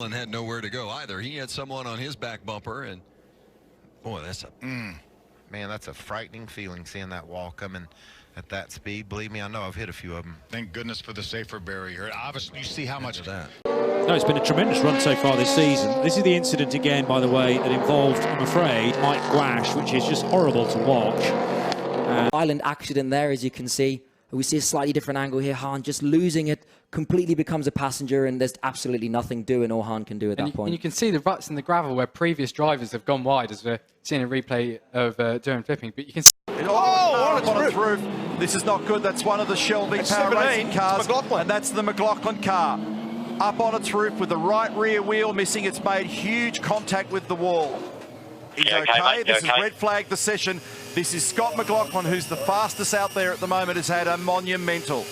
And had nowhere to go either. He had someone on his back bumper, and boy, that's a man, that's a frightening feeling, seeing that wall coming at that speed. Believe me, I know I've hit a few of them. Thank goodness for the safer barrier. Obviously, you see how much that. No, it's been a tremendous run so far this season. This is the incident again, by the way, that involved, I'm afraid, Mike Gwash, which is just horrible to watch. Island accident there, as you can see. We see a slightly different angle here. Hahn just losing it, completely becomes a passenger, and there's absolutely nothing doing or Hahn can do at that point. And you can see the ruts in the gravel where previous drivers have gone wide, as we're seeing a replay of Durham flipping. But you can see... on its roof. This is not good. That's one of the Shelby Power Racing cars, and that's the McLaughlin car. Up on its roof with the right rear wheel missing. It's made huge contact with the wall. He's okay. This is red flag the session. This is Scott McLaughlin, who's the fastest out there at the moment, has had a monumental.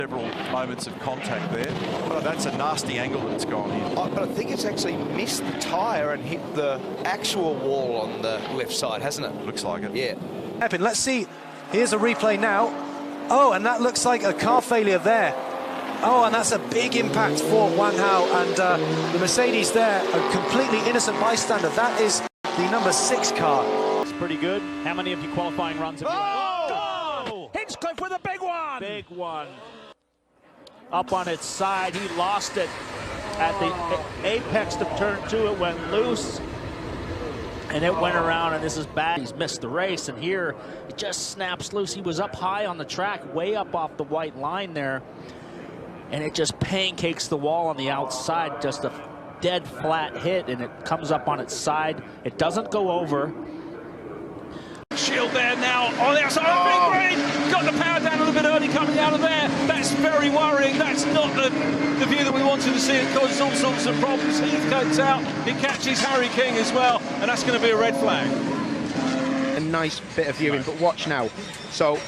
Several moments of contact there. Oh, that's a nasty angle that it's gone in. But I think it's actually missed the tyre and hit the actual wall on the left side, hasn't it? Looks like it. Yeah. Let's see. Here's a replay now. Oh, and that looks like a car failure there. Oh, and that's a big impact for Wang Hao, and the Mercedes there, a completely innocent bystander. That is the number 6 car. It's pretty good. How many of you qualifying runs have you Oh! Hinchcliffe with a big one! Big one. Up on its side, he lost it at the apex of turn 2. It went loose, and it went around, and this is bad. He's missed the race, and here it just snaps loose. He was up high on the track, way up off the white line there, and it just pancakes the wall on the outside. Just a dead flat hit, and it comes up on its side. It doesn't go over. Shield there now on the outside. Oh, Big Green got the power down a little bit early coming out of there. That's very worrying. That's not the view that we wanted to see. It causes all sorts of problems. Heathcote's out. It catches Harry King as well, and that's going to be a red flag. A nice bit of viewing, but watch now. So,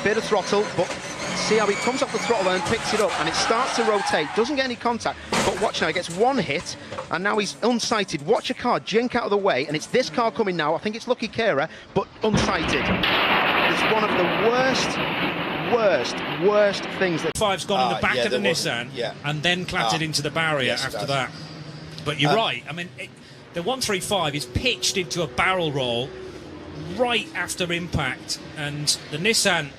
bit of throttle, but see how he comes off the throttle and picks it up, and it starts to rotate, doesn't get any contact, but watch now, he gets one hit, and now he's unsighted. Watch a car jink out of the way, and it's this car coming now. I think it's Lucky Kera, but unsighted. It's one of the worst things that... Five's gone in the back of the Nissan, and then clattered into the barrier after that. But you're right, I mean, the 135 is pitched into a barrel roll right after impact, and the Nissan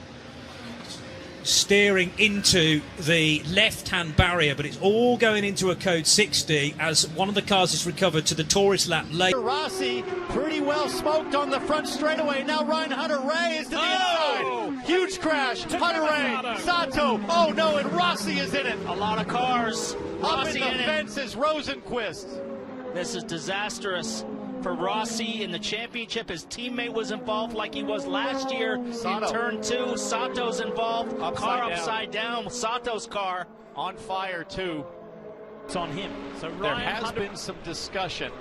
steering into the left-hand barrier, but it's all going into a code 60 as one of the cars is recovered to the tourist lap late. Rossi pretty well smoked on the front straightaway. Now Ryan Hunter-Ray is to the inside. Huge crash. Hunter-Ray, Sato. Oh no, and Rossi is in it. A lot of cars. Rossi in the fence is Rosenquist. This is disastrous for Rossi in the championship. His teammate was involved like he was last year in turn 2. Sato's involved. Car upside down. Sato's car on fire too. It's on him. So there has been some discussion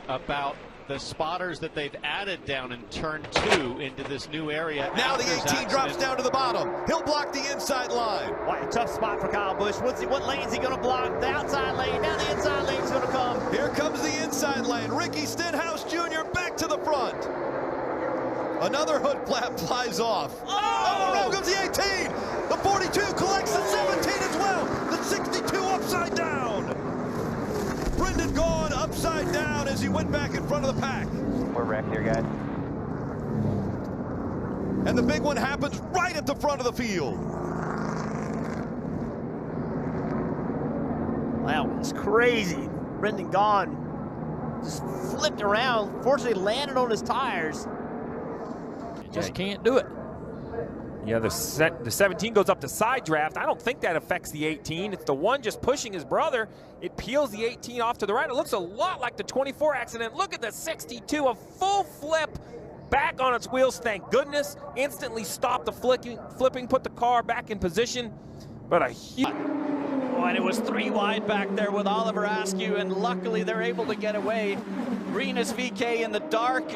about the spotters that they've added down in turn 2 into this new area. Now the 18 drops down to the bottom. He'll block the inside line. What a tough spot for Kyle Busch. What lane is he going to block? The outside lane. Now the inside lane's going to come. Here comes the inside lane. Ricky Stenhouse Jr. back to the front. Another hood flap flies off. Oh, around goes the 18. The 42 collects the 17 as well. The 62 upside down. Brendan Gaughan upside down as he went back in front of the pack. We're wrecked here, guys. And the big one happens right at the front of the field. Wow, it's crazy. Brendan Gaughan just flipped around, fortunately landed on his tires. Just can't do it. Yeah, the 17 goes up to side draft. I don't think that affects the 18. It's the one just pushing his brother. It peels the 18 off to the right. It looks a lot like the 24 accident. Look at the 62, a full flip back on its wheels. Thank goodness. Instantly stopped the flipping, put the car back in position. But a huge... Oh, and it was 3 wide back there with Oliver Askew, and luckily they're able to get away. Renus VK in the dark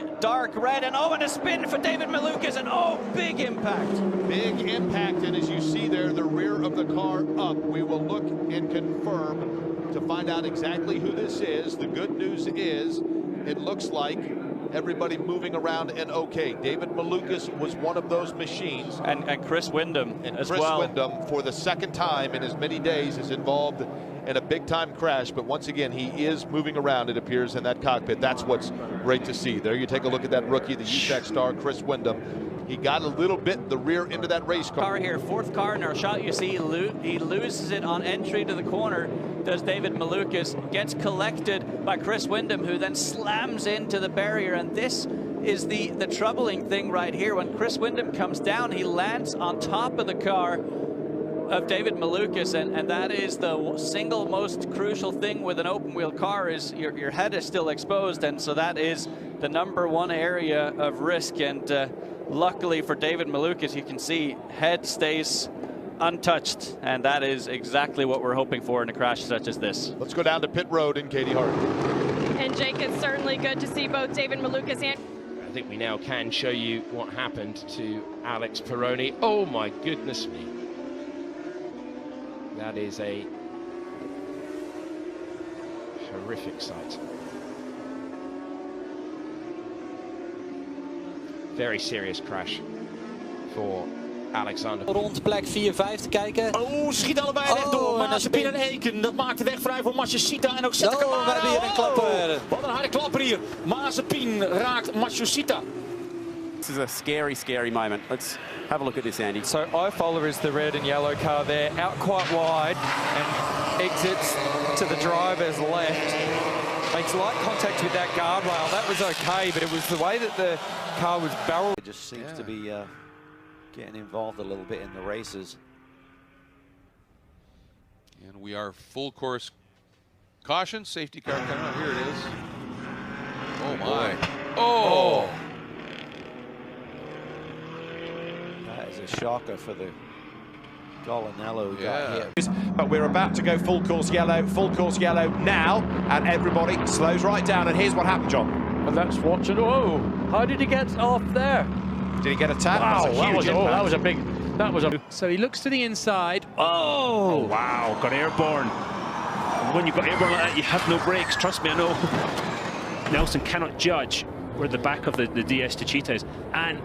red, and oh, and a spin for David Malukas, and oh, big impact. Big impact, and as you see there, the rear of the car up. We will look and confirm to find out exactly who this is. The good news is it looks like everybody moving around and okay. David Malukas was one of those machines. And Chris Windham as well. Chris Windham, for the second time in as many days, is involved in a big-time crash, but once again, he is moving around, it appears, in that cockpit. That's what's great to see. There you take a look at that rookie, the UTEC star, Chris Wyndham. He got a little bit the rear end of that race car. Here, fourth car in our shot. You see he loses it on entry to the corner. Does David Malukas, gets collected by Chris Wyndham, who then slams into the barrier. And this is the troubling thing right here. When Chris Wyndham comes down, he lands on top of the car of David Malukas, and that is the single most crucial thing with an open wheel car, is your head is still exposed, and so that is the #1 area of risk. And luckily for David Malukas, you can see head stays untouched, and that is exactly what we're hoping for in a crash such as this. Let's go down to pit road in Katie Hart. And Jake, it's certainly good to see both David Malukas and... I think we now can show you what happened to Alex Peroni. Oh my goodness me. That is a horrific sight. Very serious crash for Alexander. Rond plek 4-5 te kijken. Oh, schiet allebei rechtdoor. Mazepin en Eken, dat maakt de weg vrij voor Matsushita. En ook zet de Camaro. We hebben hier een klapper. Wat een harde klapper hier. Mazepin raakt Matsushita. This is a scary, scary moment. Let's have a look at this, Andy. So Ifola is the red and yellow car there, out quite wide and exits to the driver's left. Makes light contact with that guardrail. That was okay, but it was the way that the car was barreled. It just seems to be getting involved a little bit in the races. And we are full course caution. Safety car coming out. Here it is. Oh my. Oh! That is a shocker for the Golinello who got hit. But we're about to go full course yellow now, and everybody slows right down. And here's what happened, John. And let's watch it. Oh, how did he get off there? Did he get a tap? Wow, that was a big. That was a. So he looks to the inside. Oh, wow, got airborne. And when you've got airborne like that, you have no brakes. Trust me, I know. Nelson cannot judge where the back of the DS Techeetah is. And